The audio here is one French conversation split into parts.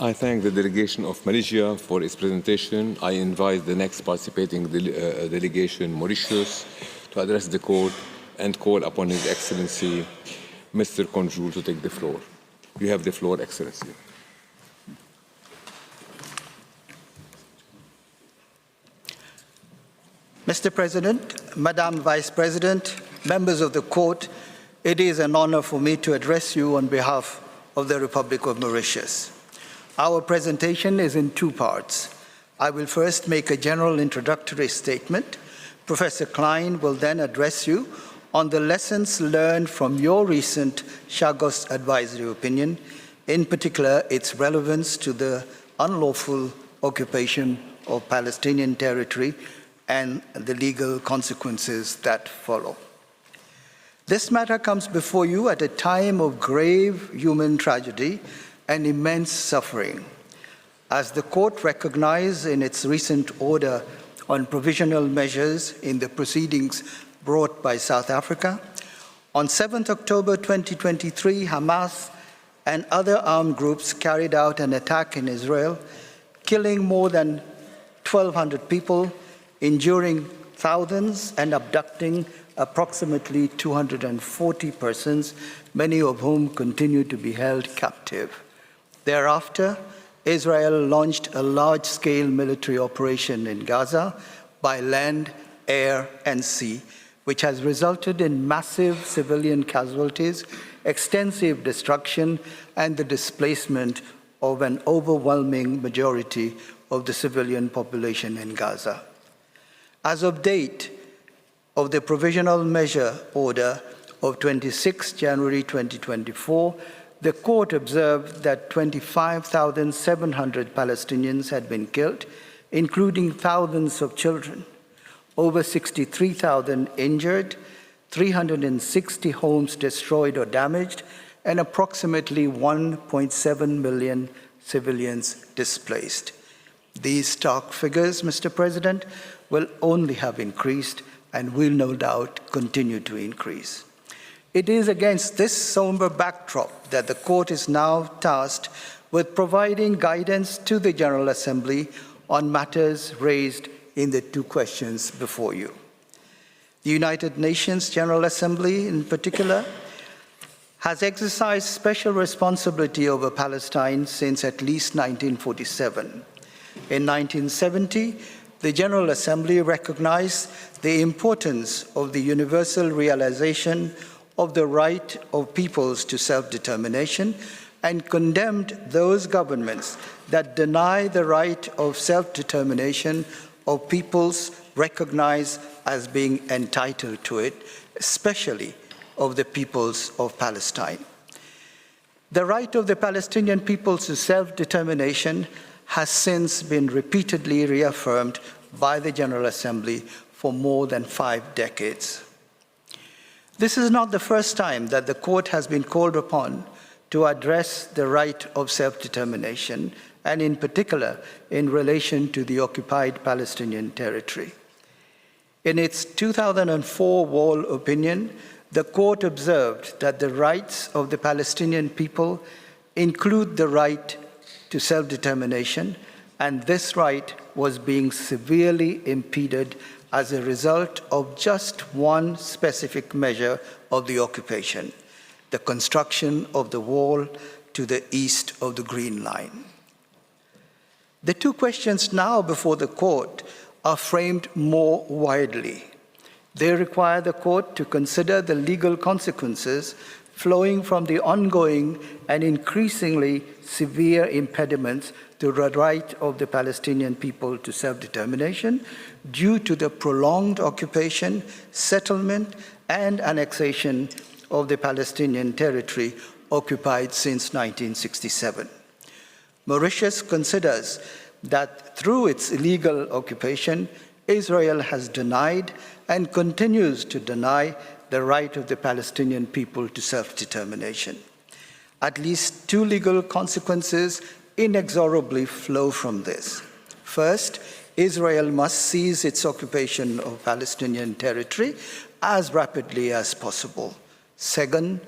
I thank the delegation of Malaysia for its presentation. I invite the next participating delegation, Mauritius, to address the court and call upon His Excellency, Mr. Konjul, to take the floor. You have the floor, Excellency. Mr. President, Madam Vice President, members of the court, it is an honor for me to address you on behalf of the Republic of Mauritius. Our presentation is in two parts. I will first make a general introductory statement. Professor Klein will then address you on the lessons learned from your recent Chagos advisory opinion, in particular its relevance to the unlawful occupation of Palestinian territory and the legal consequences that follow. This matter comes before you at a time of grave human tragedy and immense suffering. As the court recognized in its recent order on provisional measures in the proceedings brought by South Africa, on 7th October 2023, Hamas and other armed groups carried out an attack in Israel, killing more than 1,200 people, injuring thousands and abducting approximately 240 persons, many of whom continue to be held captive. Thereafter, Israel launched a large-scale military operation in Gaza by land, air, and sea, which has resulted in massive civilian casualties, extensive destruction, and the displacement of an overwhelming majority of the civilian population in Gaza. As of date of the provisional measure order of 26 January 2024, the court observed that 25,700 Palestinians had been killed, including thousands of children, over 63,000 injured, 360 homes destroyed or damaged, and approximately 1.7 million civilians displaced. These stark figures, Mr. President, will only have increased and will no doubt continue to increase. It is against this somber backdrop that the court is now tasked with providing guidance to the General Assembly on matters raised in the two questions before you. The United Nations General Assembly, in particular, has exercised special responsibility over Palestine since at least 1947. In 1970, the General Assembly recognized the importance of the universal realization of the right of peoples to self-determination and condemned those governments that deny the right of self-determination of peoples recognized as being entitled to it, especially of the peoples of Palestine. The right of the Palestinian peoples to self-determination has since been repeatedly reaffirmed by the General Assembly for more than 5 decades. This is not the first time that the court has been called upon to address the right of self-determination, and in particular in relation to the occupied Palestinian territory. In its 2004 Wall opinion, the court observed that the rights of the Palestinian people include the right to self-determination, and this right was being severely impeded as a result of just one specific measure of the occupation, the construction of the wall to the east of the Green Line. The two questions now before the court are framed more widely. They require the court to consider the legal consequences flowing from the ongoing and increasingly severe impediments to the right of the Palestinian people to self-determination due to the prolonged occupation, settlement, and annexation of the Palestinian territory occupied since 1967. Mauritius considers that through its illegal occupation, Israel has denied and continues to deny the right of the Palestinian people to self-determination. At least two legal consequences inexorably flow from this. First, Israel must cease its occupation of Palestinian territory as rapidly as possible. Second,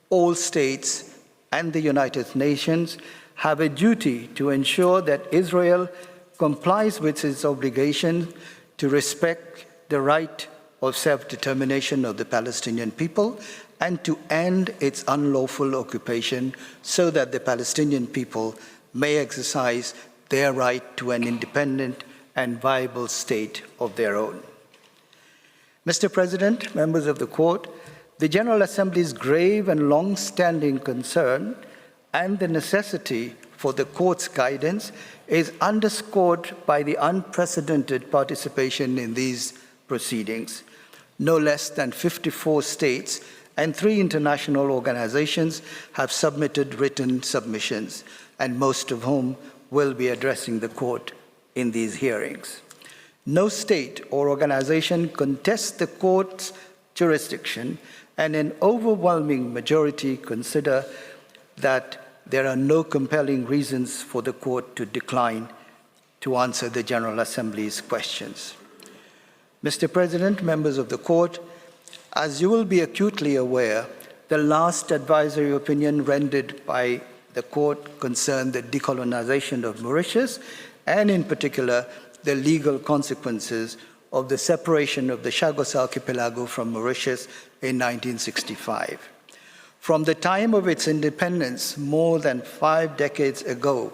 all states and the United Nations have a duty to ensure that Israel complies with its obligation to respect the right of self-determination of the Palestinian people and to end its unlawful occupation so that the Palestinian people may exercise their right to an independent and viable state of their own. Mr. President, members of the Court, the General Assembly's grave and long-standing concern and the necessity for the Court's guidance is underscored by the unprecedented participation in these proceedings. No less than 54 states and 3 international organizations have submitted written submissions, and most of whom will be addressing the Court in these hearings. No state or organization contests the Court's jurisdiction, and an overwhelming majority consider that there are no compelling reasons for the Court to decline to answer the General Assembly's questions. Mr. President, members of the Court, as you will be acutely aware, the last advisory opinion rendered by the Court concerned the decolonization of Mauritius, and in particular, the legal consequences of the separation of the Chagos Archipelago from Mauritius in 1965. From the time of its independence, more than 5 decades ago,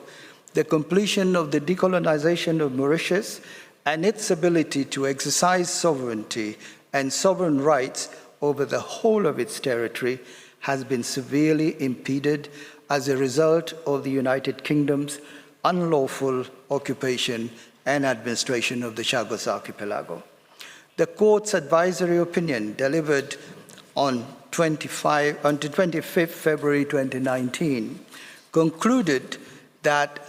the completion of the decolonization of Mauritius and its ability to exercise sovereignty and sovereign rights over the whole of its territory has been severely impeded as a result of the United Kingdom's unlawful occupation and administration of the Chagos Archipelago. The Court's advisory opinion delivered on 25th February 2019 concluded that,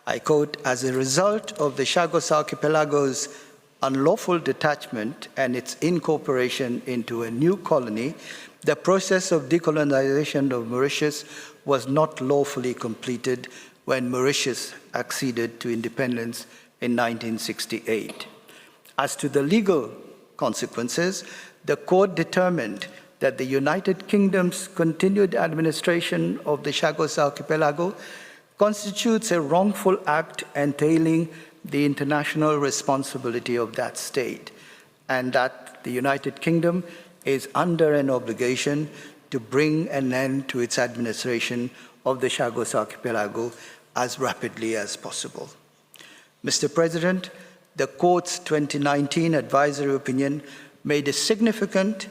I quote, as a result of the Chagos Archipelago's unlawful detachment and its incorporation into a new colony, the process of decolonization of Mauritius was not lawfully completed when Mauritius acceded to independence in 1968. As to the legal consequences, the Court determined that the United Kingdom's continued administration of the Chagos Archipelago constitutes a wrongful act entailing the international responsibility of that state, and that the United Kingdom is under an obligation to bring an end to its administration of the Chagos Archipelago as rapidly as possible. Mr. President, the Court's 2019 advisory opinion made a significant,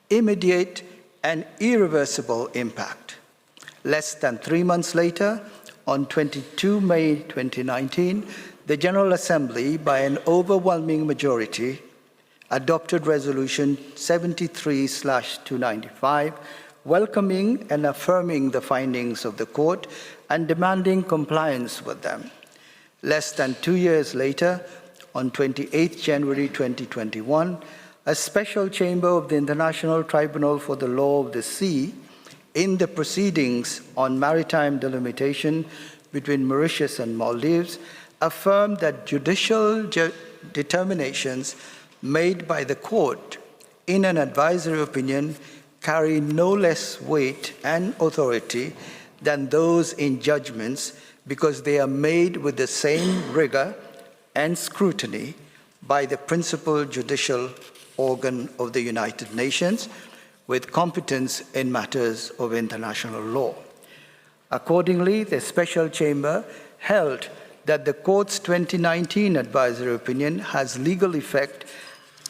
immediate, and irreversible impact. Less than 3 months later, on 22 May 2019, the General Assembly, by an overwhelming majority, adopted Resolution 73/295, welcoming and affirming the findings of the Court and demanding compliance with them. Less than 2 years later, on 28 January 2021, a special chamber of the International Tribunal for the Law of the Sea, in the proceedings on maritime delimitation between Mauritius and Maldives, affirmed that judicial determinations made by the Court in an advisory opinion carry no less weight and authority than those in judgments because they are made with the same rigor and scrutiny by the principal judicial organ of the United Nations with competence in matters of international law. Accordingly, the special chamber held that the Court's 2019 advisory opinion has legal effect,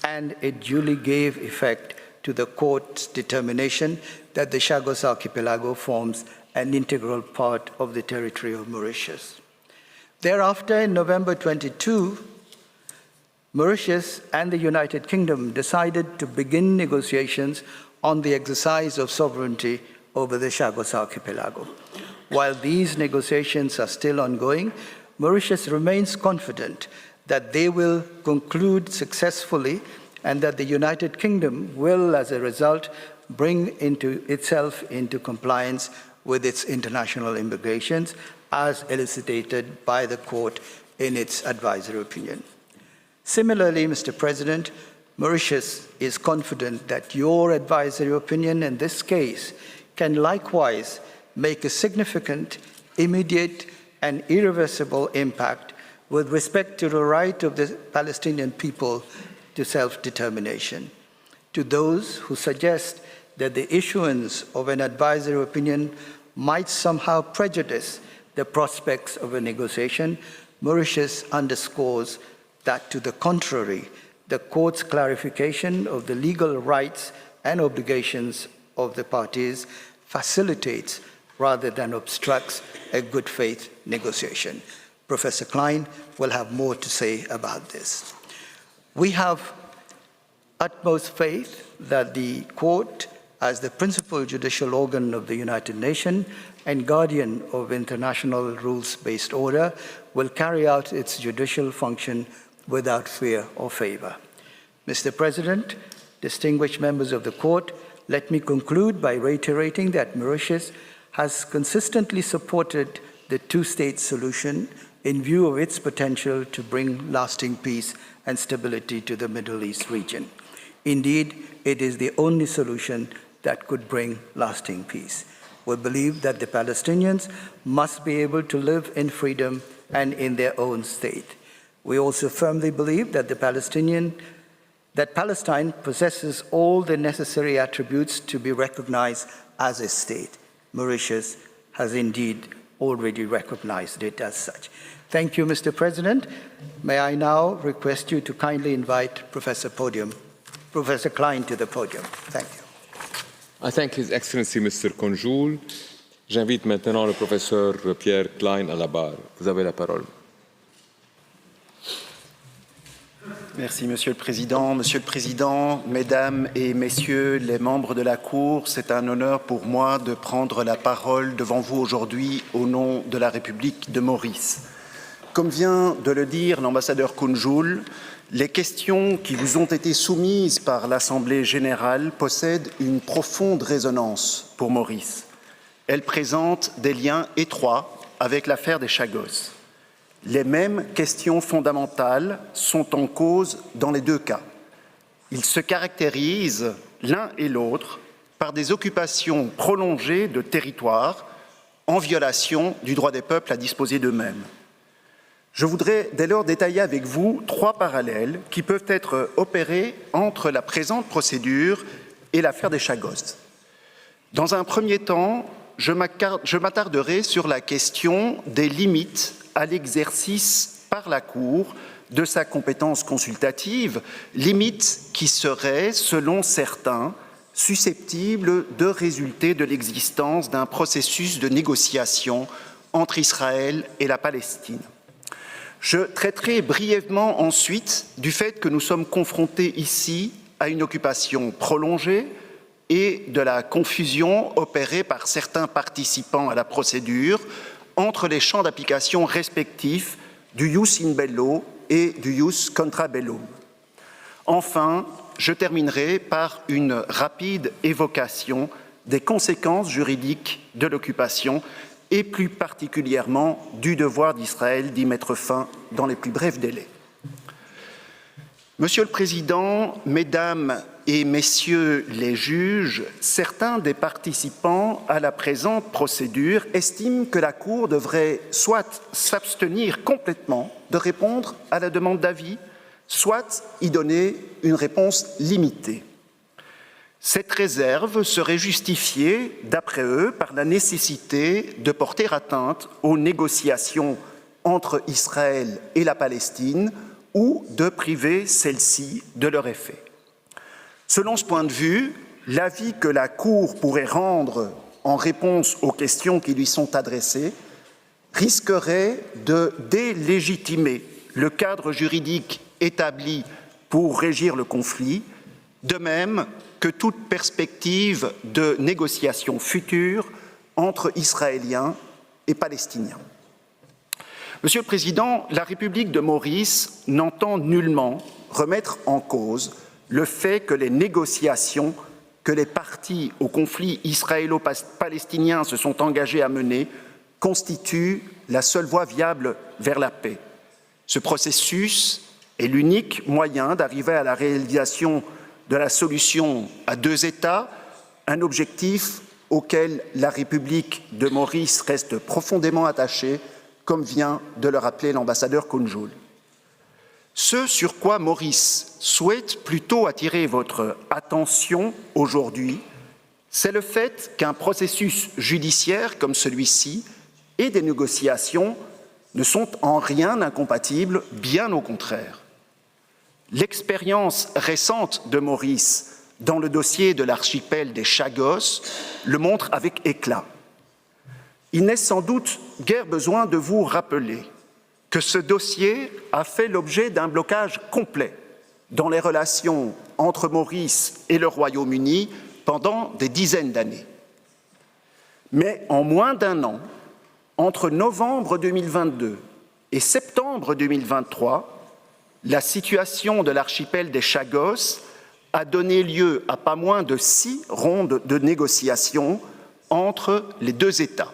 and it duly gave effect to the Court's determination that the Chagos Archipelago forms an integral part of the territory of Mauritius. Thereafter, in November 22, Mauritius and the United Kingdom decided to begin negotiations on the exercise of sovereignty over the Chagos Archipelago. While these negotiations are still ongoing, Mauritius remains confident that they will conclude successfully and that the United Kingdom will, as a result, bring itself into compliance with its international obligations, as elucidated by the Court in its advisory opinion. Similarly, Mr. President, Mauritius is confident that your advisory opinion in this case can likewise make a significant, immediate and irreversible impact with respect to the right of the Palestinian people to self-determination. To those who suggest that the issuance of an advisory opinion might somehow prejudice the prospects of a negotiation, Mauritius underscores that, to the contrary, the Court's clarification of the legal rights and obligations of the parties facilitates rather than obstructs a good faith negotiation. Professor Klein will have more to say about this. We have utmost faith that the Court, as the principal judicial organ of the United Nations and guardian of international rules-based order, will carry out its judicial function without fear or favor. Mr. President, distinguished members of the Court, let me conclude by reiterating that Mauritius has consistently supported the two-state solution in view of its potential to bring lasting peace and stability to the Middle East region. Indeed, it is the only solution that could bring lasting peace. We believe that the Palestinians must be able to live in freedom and in their own state. We also firmly believe that Palestine possesses all the necessary attributes to be recognized as a state. Mauritius has indeed already recognized it as such. Thank you, Mr. President. May I now request you to kindly invite Professor Klein to the podium. Thank you. I thank His Excellency Mr. Kounjoul. J'invite maintenant le professeur Pierre Klein à la barre. Vous avez la parole. Merci, Monsieur le Président. Monsieur le Président, Mesdames et Messieurs les membres de la Cour, c'est un honneur pour moi de prendre la parole devant vous aujourd'hui au nom de la République de Maurice. Comme vient de le dire l'ambassadeur Kounjoul, les questions qui vous ont été soumises par l'Assemblée générale possèdent une profonde résonance pour Maurice. Elles présentent des liens étroits avec l'affaire des Chagos. Les mêmes questions fondamentales sont en cause dans les deux cas. Ils se caractérisent l'un et l'autre par des occupations prolongées de territoires en violation du droit des peuples à disposer d'eux-mêmes. Je voudrais dès lors détailler avec vous trois parallèles qui peuvent être opérés entre la présente procédure et l'affaire des Chagos. Dans un premier temps, je m'attarderai sur la question des limites à l'exercice par la Cour de sa compétence consultative, limites qui seraient, selon certains, susceptibles de résulter de l'existence d'un processus de négociation entre Israël et la Palestine. Je traiterai brièvement ensuite du fait que nous sommes confrontés ici à une occupation prolongée et de la confusion opérée par certains participants à la procédure entre les champs d'application respectifs du jus in bello et du jus contra bellum. Enfin, je terminerai par une rapide évocation des conséquences juridiques de l'occupation et plus particulièrement du devoir d'Israël d'y mettre fin dans les plus brefs délais. Monsieur le Président, Mesdames et Messieurs les juges, certains des participants à la présente procédure estiment que la Cour devrait soit s'abstenir complètement de répondre à la demande d'avis, soit y donner une réponse limitée. Cette réserve serait justifiée, d'après eux, par la nécessité de porter atteinte aux négociations entre Israël et la Palestine ou de priver celles-ci de leur effet. Selon ce point de vue, l'avis que la Cour pourrait rendre en réponse aux questions qui lui sont adressées risquerait de délégitimer le cadre juridique établi pour régir le conflit, de même que toute perspective de négociation future entre Israéliens et Palestiniens. Monsieur le Président, la République de Maurice n'entend nullement remettre en cause le fait que les négociations que les parties au conflit israélo-palestinien se sont engagées à mener constituent la seule voie viable vers la paix. Ce processus est l'unique moyen d'arriver à la réalisation de la solution à deux États, un objectif auquel la République de Maurice reste profondément attachée, comme vient de le rappeler l'ambassadeur Kounjoul. Ce sur quoi Maurice souhaite plutôt attirer votre attention aujourd'hui, c'est le fait qu'un processus judiciaire comme celui-ci et des négociations ne sont en rien incompatibles, bien au contraire. L'expérience récente de Maurice dans le dossier de l'archipel des Chagos le montre avec éclat. Il n'est sans doute guère besoin de vous rappeler que ce dossier a fait l'objet d'un blocage complet dans les relations entre Maurice et le Royaume-Uni pendant des dizaines d'années. Mais en moins d'un an, entre novembre 2022 et septembre 2023, la situation de l'archipel des Chagos a donné lieu à pas moins de 6 rondes de négociations entre les deux États.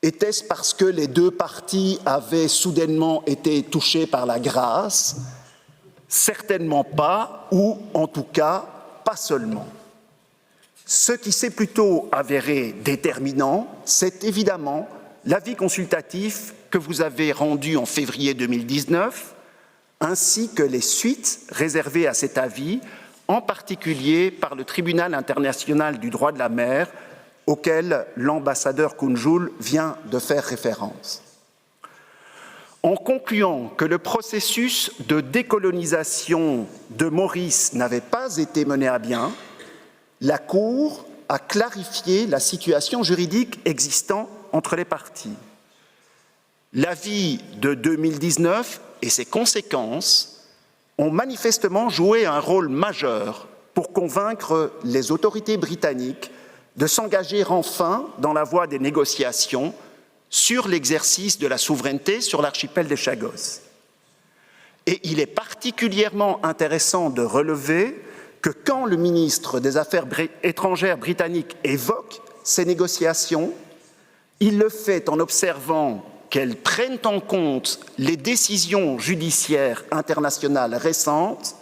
Était-ce parce que les deux parties avaient soudainement été touchées par la grâce? Certainement pas, ou en tout cas, pas seulement. Ce qui s'est plutôt avéré déterminant, c'est évidemment l'avis consultatif que vous avez rendu en février 2019, ainsi que les suites réservées à cet avis, en particulier par le Tribunal international du droit de la mer, auquel l'ambassadeur Kounjoul vient de faire référence. En concluant que le processus de décolonisation de Maurice n'avait pas été mené à bien, la Cour a clarifié la situation juridique existant entre les parties. L'avis de 2019 et ses conséquences ont manifestement joué un rôle majeur pour convaincre les autorités britanniques de s'engager enfin dans la voie des négociations sur l'exercice de la souveraineté sur l'archipel des Chagos. Et il est particulièrement intéressant de relever que quand le ministre des Affaires étrangères britannique évoque ces négociations, il le fait en observant qu'elles prennent en compte les décisions judiciaires internationales récentes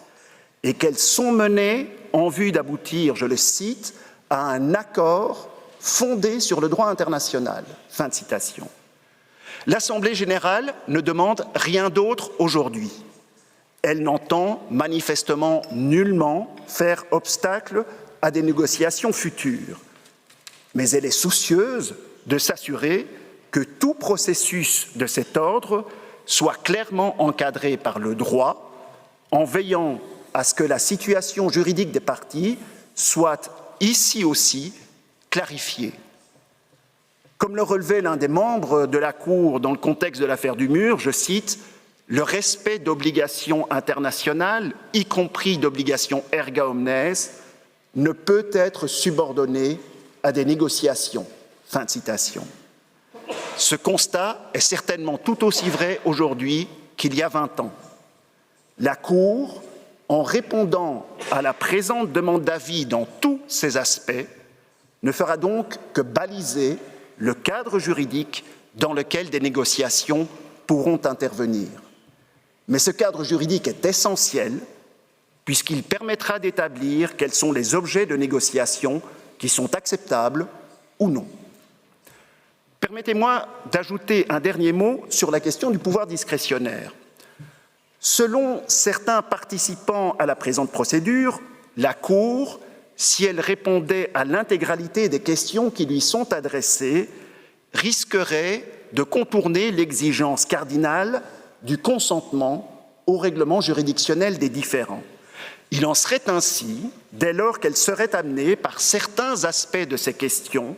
et qu'elles sont menées en vue d'aboutir, je le cite, à un accord fondé sur le droit international. Fin de citation. L'Assemblée générale ne demande rien d'autre aujourd'hui. Elle n'entend manifestement nullement faire obstacle à des négociations futures. Mais elle est soucieuse de s'assurer que tout processus de cet ordre soit clairement encadré par le droit, en veillant à ce que la situation juridique des parties soit ici aussi clarifiée. Comme le relevait l'un des membres de la Cour dans le contexte de l'affaire du mur, je cite, « Le respect d'obligations internationales, y compris d'obligations erga omnes, ne peut être subordonné à des négociations. » Fin de citation. Ce constat est certainement tout aussi vrai aujourd'hui qu'il y a 20 ans. La Cour, en répondant à la présente demande d'avis dans tous ses aspects, ne fera donc que baliser le cadre juridique dans lequel des négociations pourront intervenir. Mais ce cadre juridique est essentiel puisqu'il permettra d'établir quels sont les objets de négociation qui sont acceptables ou non. Permettez-moi d'ajouter un dernier mot sur la question du pouvoir discrétionnaire. Selon certains participants à la présente procédure, la Cour, si elle répondait à l'intégralité des questions qui lui sont adressées, risquerait de contourner l'exigence cardinale du consentement au règlement juridictionnel des différends. Il en serait ainsi dès lors qu'elle serait amenée, par certains aspects de ces questions,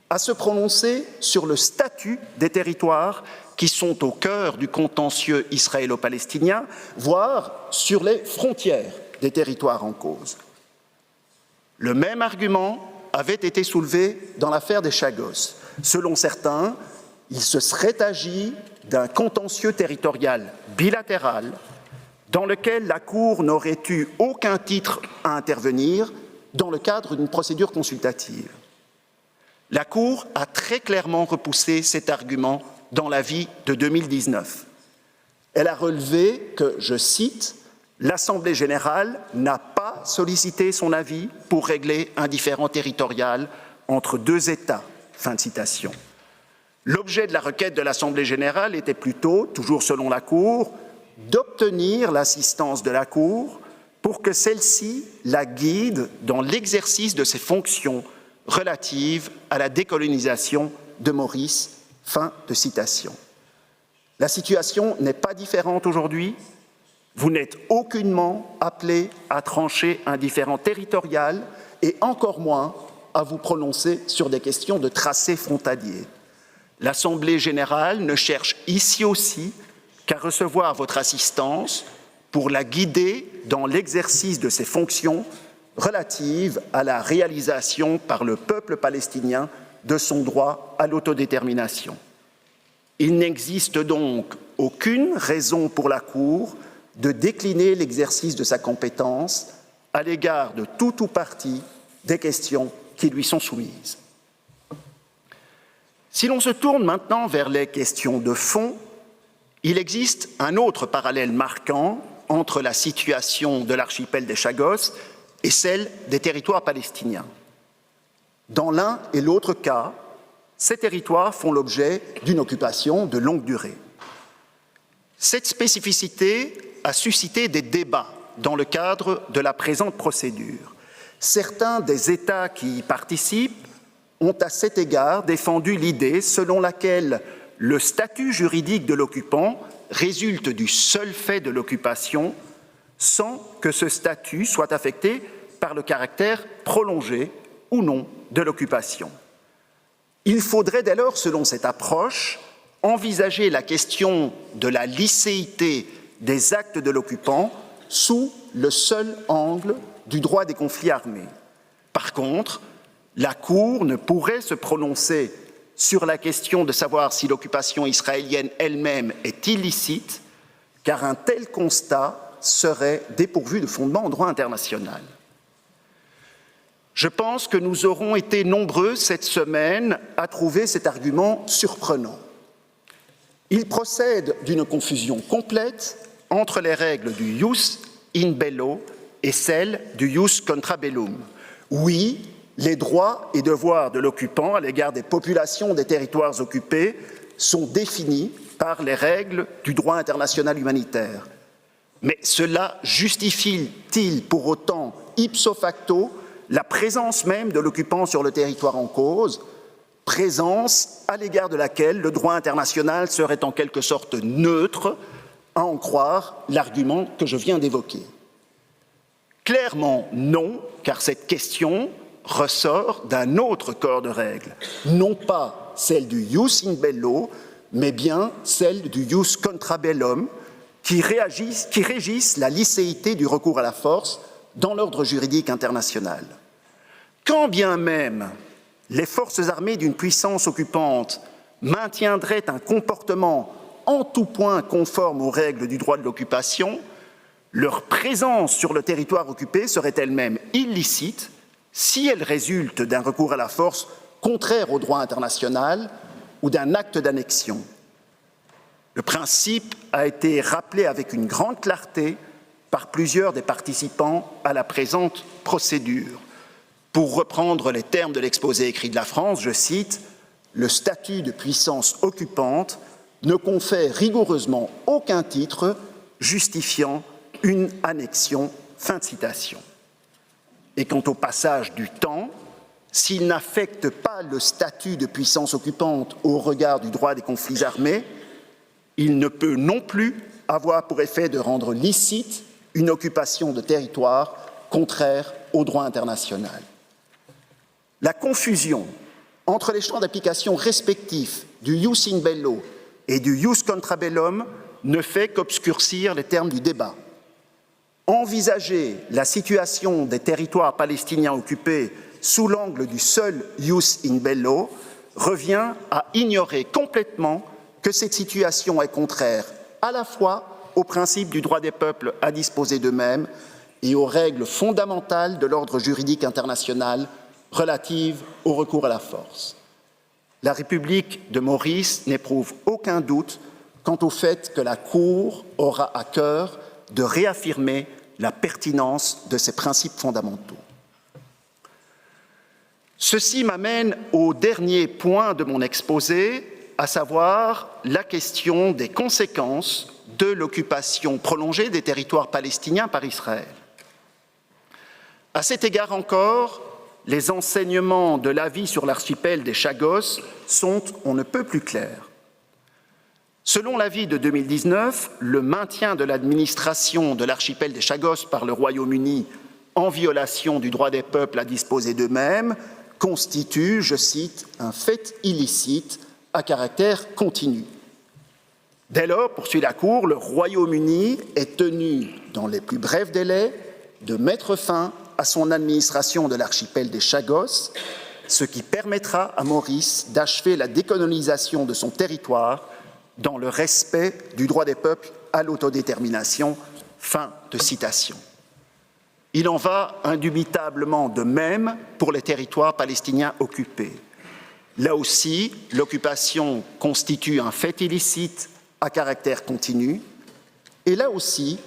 à se prononcer sur le statut des territoires qui sont au cœur du contentieux israélo-palestinien, voire sur les frontières des territoires en cause. Le même argument avait été soulevé dans l'affaire des Chagos. Selon certains, il se serait agi d'un contentieux territorial bilatéral dans lequel la Cour n'aurait eu aucun titre à intervenir dans le cadre d'une procédure consultative. La Cour a très clairement repoussé cet argument dans l'avis de 2019. Elle a relevé que, je cite, « l'Assemblée générale n'a pas solliciter son avis pour régler un différend territorial entre deux États. » Fin de citation. L'objet de la requête de l'Assemblée générale était plutôt, toujours selon la Cour, d'obtenir l'assistance de la Cour pour que celle-ci la guide dans l'exercice de ses fonctions relatives à la décolonisation de Maurice. Fin de citation. La situation n'est pas différente aujourd'hui. Vous n'êtes aucunement appelé à trancher un différend territorial et encore moins à vous prononcer sur des questions de tracé frontalier. L'Assemblée générale ne cherche ici aussi qu'à recevoir votre assistance pour la guider dans l'exercice de ses fonctions relatives à la réalisation par le peuple palestinien de son droit à l'autodétermination. Il n'existe donc aucune raison pour la Cour de décliner l'exercice de sa compétence à l'égard de tout ou partie des questions qui lui sont soumises. Si l'on se tourne maintenant vers les questions de fond, il existe un autre parallèle marquant entre la situation de l'archipel des Chagos et celle des territoires palestiniens. Dans l'un et l'autre cas, ces territoires font l'objet d'une occupation de longue durée. Cette spécificité a suscité des débats dans le cadre de la présente procédure. Certains des États qui y participent ont à cet égard défendu l'idée selon laquelle le statut juridique de l'occupant résulte du seul fait de l'occupation sans que ce statut soit affecté par le caractère prolongé ou non de l'occupation. Il faudrait dès lors, selon cette approche, envisager la question de la licéité des actes de l'occupant sous le seul angle du droit des conflits armés. Par contre, la Cour ne pourrait se prononcer sur la question de savoir si l'occupation israélienne elle-même est illicite, car un tel constat serait dépourvu de fondement en droit international. Je pense que nous aurons été nombreux cette semaine à trouver cet argument surprenant. Il procède d'une confusion complète entre les règles du ius in bello et celles du ius contra bellum. Oui, les droits et devoirs de l'occupant à l'égard des populations des territoires occupés sont définis par les règles du droit international humanitaire. Mais cela justifie-t-il pour autant, ipso facto, la présence même de l'occupant sur le territoire en cause, présence à l'égard de laquelle le droit international serait en quelque sorte neutre, à en croire l'argument que je viens d'évoquer? Clairement non, car cette question ressort d'un autre corps de règles, non pas celle du ius in bello, mais bien celle du ius contra bellum, qui régissent la licéité du recours à la force dans l'ordre juridique international. Quand bien même les forces armées d'une puissance occupante maintiendraient un comportement en tout point conforme aux règles du droit de l'occupation, leur présence sur le territoire occupé serait elle-même illicite si elle résulte d'un recours à la force contraire au droit international ou d'un acte d'annexion. Le principe a été rappelé avec une grande clarté par plusieurs des participants à la présente procédure. Pour reprendre les termes de l'exposé écrit de la France, je cite, « Le statut de puissance occupante ne confère rigoureusement aucun titre justifiant une annexion. » Fin de citation. Et quant au passage du temps, s'il n'affecte pas le statut de puissance occupante au regard du droit des conflits armés, il ne peut non plus avoir pour effet de rendre licite une occupation de territoire contraire au droit international. La confusion entre les champs d'application respectifs du ius in bello et du ius contra bellum ne fait qu'obscurcir les termes du débat. Envisager la situation des territoires palestiniens occupés sous l'angle du seul ius in bello revient à ignorer complètement que cette situation est contraire à la fois au principe du droit des peuples à disposer d'eux-mêmes et aux règles fondamentales de l'ordre juridique international relatives au recours à la force. La République de Maurice n'éprouve aucun doute quant au fait que la Cour aura à cœur de réaffirmer la pertinence de ces principes fondamentaux. Ceci m'amène au dernier point de mon exposé, à savoir la question des conséquences de l'occupation prolongée des territoires palestiniens par Israël. À cet égard encore, les enseignements de l'avis sur l'archipel des Chagos sont on ne peut plus clairs. Selon l'avis de 2019, le maintien de l'administration de l'archipel des Chagos par le Royaume-Uni en violation du droit des peuples à disposer d'eux-mêmes constitue, je cite, un fait illicite à caractère continu. Dès lors, poursuit la Cour, le Royaume-Uni est tenu, dans les plus brefs délais, de mettre fin à son administration de l'archipel des Chagos, ce qui permettra à Maurice d'achever la décolonisation de son territoire dans le respect du droit des peuples à l'autodétermination. Fin de citation. Il en va indubitablement de même pour les territoires palestiniens occupés. Là aussi, l'occupation constitue un fait illicite à caractère continu, et là aussi,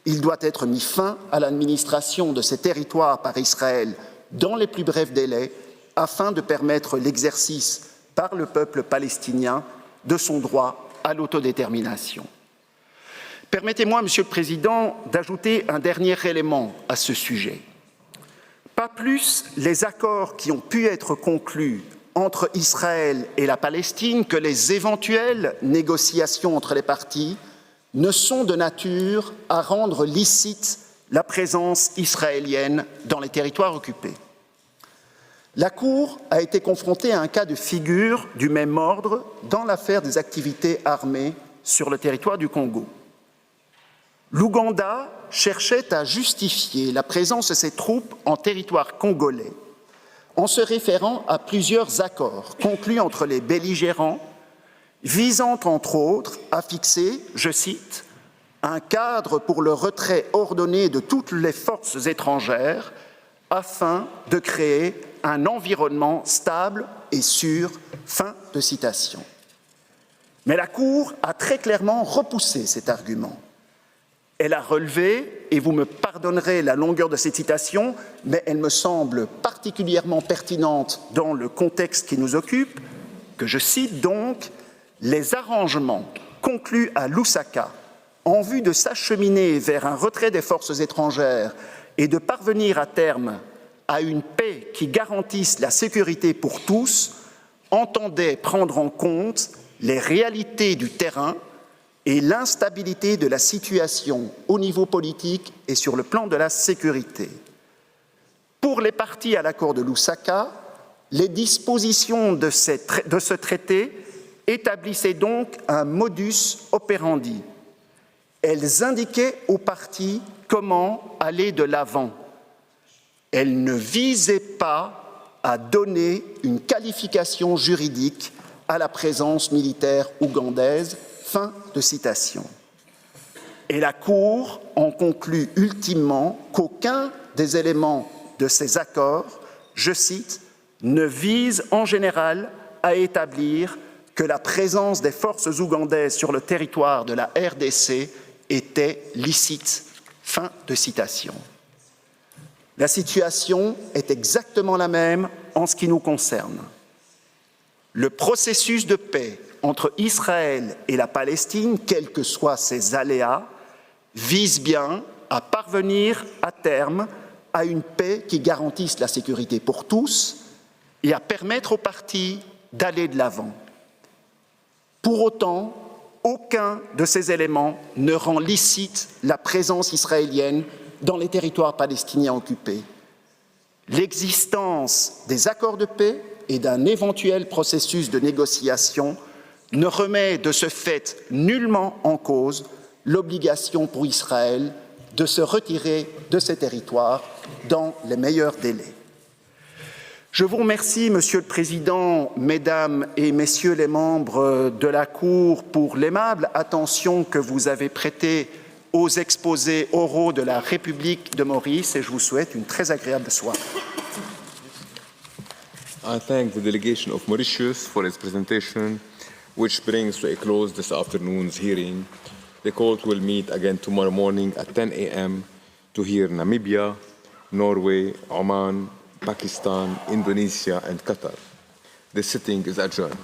il doit être mis fin à l'administration de ces territoires par Israël dans les plus brefs délais, afin de permettre l'exercice par le peuple palestinien de son droit à l'autodétermination. Permettez-moi, Monsieur le Président, d'ajouter un dernier élément à ce sujet. Pas plus les accords qui ont pu être conclus entre Israël et la Palestine que les éventuelles négociations entre les parties ne sont de nature à rendre licite la présence israélienne dans les territoires occupés. La Cour a été confrontée à un cas de figure du même ordre dans l'affaire des activités armées sur le territoire du Congo. L'Ouganda cherchait à justifier la présence de ses troupes en territoire congolais en se référant à plusieurs accords conclus entre les belligérants visant entre autres à fixer, je cite, un cadre pour le retrait ordonné de toutes les forces étrangères afin de créer un environnement stable et sûr. Fin de citation. Mais la Cour a très clairement repoussé cet argument. Elle a relevé, et vous me pardonnerez la longueur de cette citation, mais elle me semble particulièrement pertinente dans le contexte qui nous occupe, que je cite donc « Les arrangements conclus à Lusaka en vue de s'acheminer vers un retrait des forces étrangères et de parvenir à terme à une paix qui garantisse la sécurité pour tous, entendaient prendre en compte les réalités du terrain et l'instabilité de la situation au niveau politique et sur le plan de la sécurité. Pour les parties à l'accord de Lusaka, les dispositions de ce traité établissaient donc un modus operandi. Elles indiquaient aux parties comment aller de l'avant. Elles ne visaient pas à donner une qualification juridique à la présence militaire ougandaise. Fin de citation. Et la Cour en conclut ultimement qu'aucun des éléments de ces accords, je cite, ne vise en général à établir que la présence des forces ougandaises sur le territoire de la RDC était licite. Fin de citation. La situation est exactement la même en ce qui nous concerne. Le processus de paix entre Israël et la Palestine, quels que soient ses aléas, vise bien à parvenir à terme à une paix qui garantisse la sécurité pour tous et à permettre aux parties d'aller de l'avant. Pour autant, aucun de ces éléments ne rend licite la présence israélienne dans les territoires palestiniens occupés. L'existence des accords de paix et d'un éventuel processus de négociation ne remet de ce fait nullement en cause l'obligation pour Israël de se retirer de ces territoires dans les meilleurs délais. Je vous remercie, Monsieur le Président, Mesdames et Messieurs les membres de la Cour, pour l'aimable attention que vous avez prêtée aux exposés oraux de la République de Maurice, et je vous souhaite une très agréable soirée. I thank the delegation of Mauritius for its presentation, which brings to a close this afternoon's hearing. The court will meet again tomorrow morning at 10 a.m. to hear Namibia, Norway, Oman, Pakistan, Indonesia, and Qatar. The sitting is adjourned.